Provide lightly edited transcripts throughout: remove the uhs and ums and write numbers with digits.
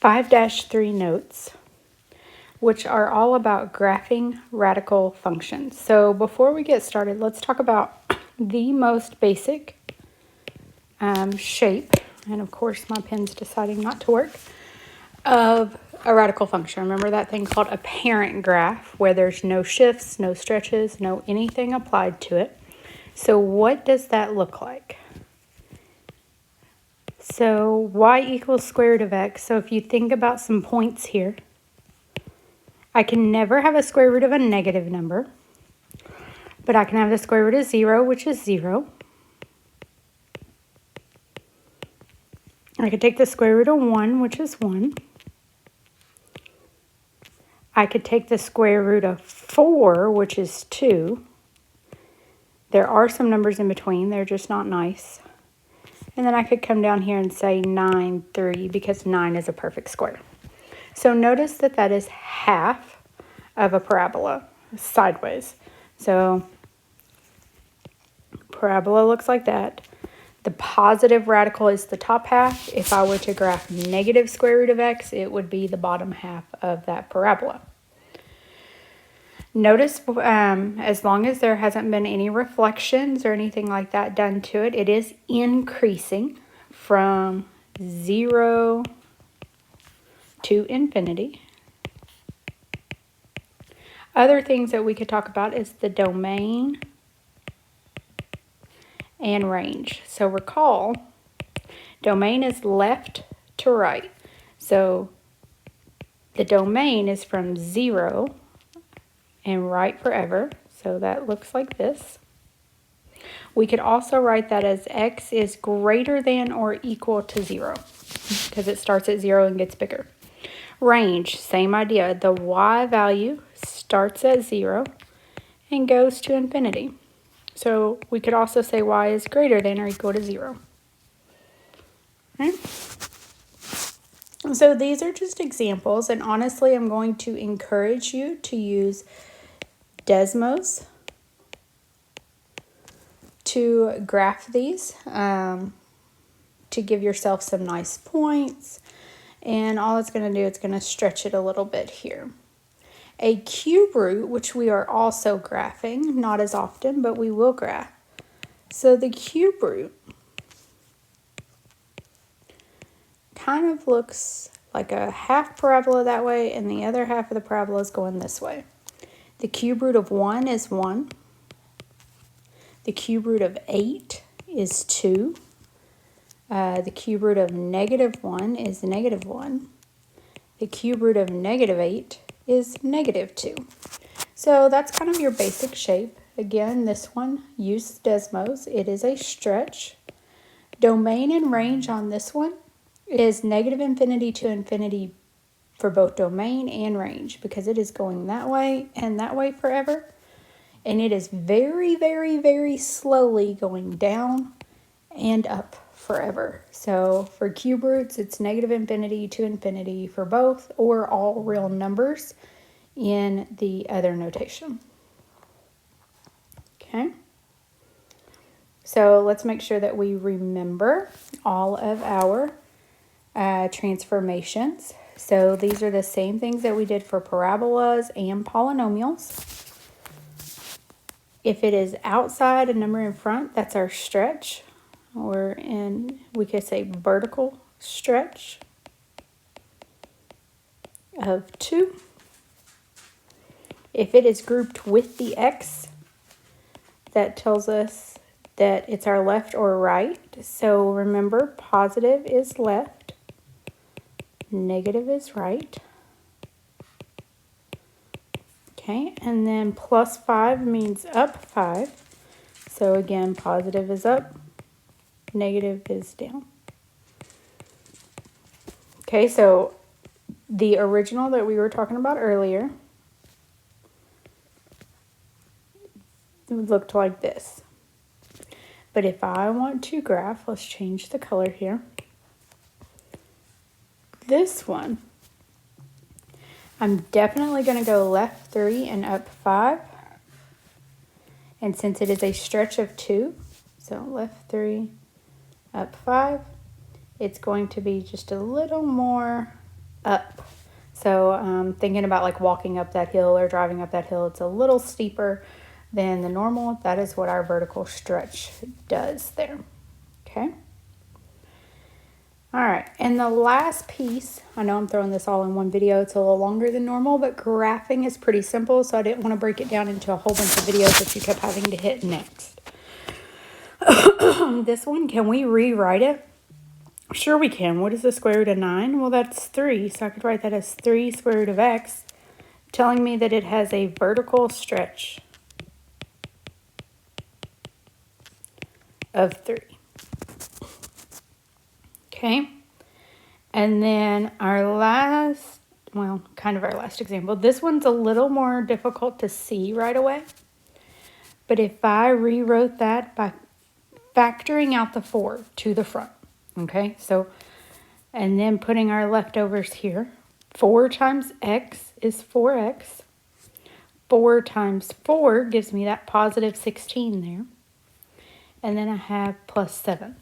5-3 notes, which are all about graphing radical functions. So before we get started, let's talk about the most basic shape, and of course my pen's deciding not to work, of a radical function. Remember that thing called a parent graph, where there's no shifts, no stretches, no anything applied to it. So what does that look like? So y equals square root of x. So if you think about some points here, I can never have a square root of a negative number, but I can have the square root of 0, which is 0. I could take the square root of 1, which is 1. I could take the square root of 4, which is 2. There are some numbers in between. They're just not nice. And then I could come down here and say 9, 3, because 9 is a perfect square. So notice that that is half of a parabola, sideways. So parabola looks like that. The positive radical is the top half. If I were to graph negative square root of x, it would be the bottom half of that parabola. Notice as long as there hasn't been any reflections or anything like that done to it, it is increasing from 0 to infinity. Other things that we could talk about is the domain and range. So recall, domain is left to right. So the domain is from 0 and right forever. So that looks like this. We could also write that as x is greater than or equal to 0, because it starts at 0 and gets bigger. Range, same idea. The y value starts at 0 and goes to infinity. So we could also say y is greater than or equal to 0. Okay. So these are just examples, and honestly, I'm going to encourage you to use Desmos to graph these, to give yourself some nice points. And all it's going to do, it's going to stretch it a little bit here. A cube root, which we are also graphing, not as often, but we will graph. So the cube root kind of looks like a half parabola that way, and the other half of the parabola is going this way. The cube root of 1 is 1. The cube root of 8 is 2. The cube root of negative 1 is negative 1. The cube root of negative 8 is negative 2. So that's kind of your basic shape. Again, this one, use Desmos. It is a stretch. Domain and range on this one is negative infinity to infinity for both domain and range, because it is going that way and that way forever. And it is very, very, very slowly going down and up forever. So for cube roots, it's negative infinity to infinity for both, or all real numbers in the other notation. Okay. So let's make sure that we remember all of our transformations. So these are the same things that we did for parabolas and polynomials. If it is outside a number in front, that's our stretch, or we could say vertical stretch of 2. If it is grouped with the x, that tells us that it's our left or right. So remember, positive is left, negative is right. Okay, and then plus 5 means up 5. So again, positive is up, negative is down. Okay, so the original that we were talking about earlier looked like this. But if I want to graph, let's change the color here. This one, I'm definitely going to go left 3 and up 5. And since it is a stretch of 2, so left 3, up 5, it's going to be just a little more up. So thinking about like walking up that hill or driving up that hill, it's a little steeper than the normal. That is what our vertical stretch does there. Okay. All right, and the last piece, I know I'm throwing this all in one video, it's a little longer than normal, but graphing is pretty simple, so I didn't want to break it down into a whole bunch of videos that you kept having to hit next. This one, can we rewrite it? Sure we can. What is the square root of 9? Well, that's 3, so I could write that as 3 square root of x, telling me that it has a vertical stretch of 3. Okay, and then our last, well, kind of our last example. This one's a little more difficult to see right away. But if I rewrote that by factoring out the 4 to the front, okay? So, and then putting our leftovers here. 4 times x is 4x. 4 times 4 gives me that positive 16 there. And then I have plus 7.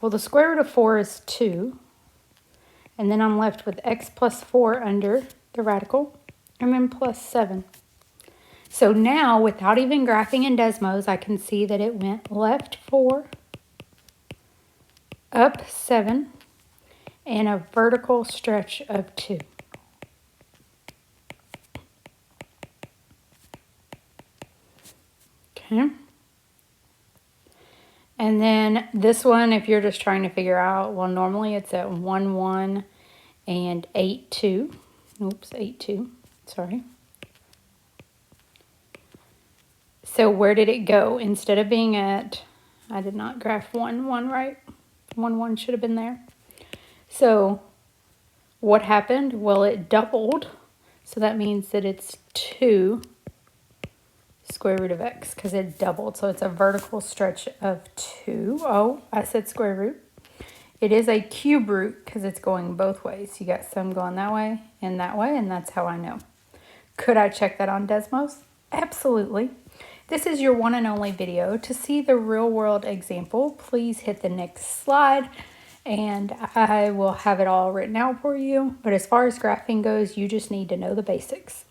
Well, the square root of 4 is 2. And then I'm left with x plus 4 under the radical, and then plus 7. So now, without even graphing in Desmos, I can see that it went left 4, up 7, and a vertical stretch of 2. Okay. And then this one, if you're just trying to figure out, well, normally it's at 1, 1 and 8, 2. Oops, 8, 2. Sorry. So where did it go? Instead of being at, I did not graph 1, 1 right. 1, 1 should have been there. So what happened? Well, it doubled. So that means that it's 2 square root of x because it doubled. So it's a vertical stretch of 2. Oh, I said square root. It is a cube root because it's going both ways. You got some going that way, and that's how I know. Could I check that on Desmos? Absolutely. This is your one and only video. To see the real world example, please hit the next slide and I will have it all written out for you. But as far as graphing goes, you just need to know the basics.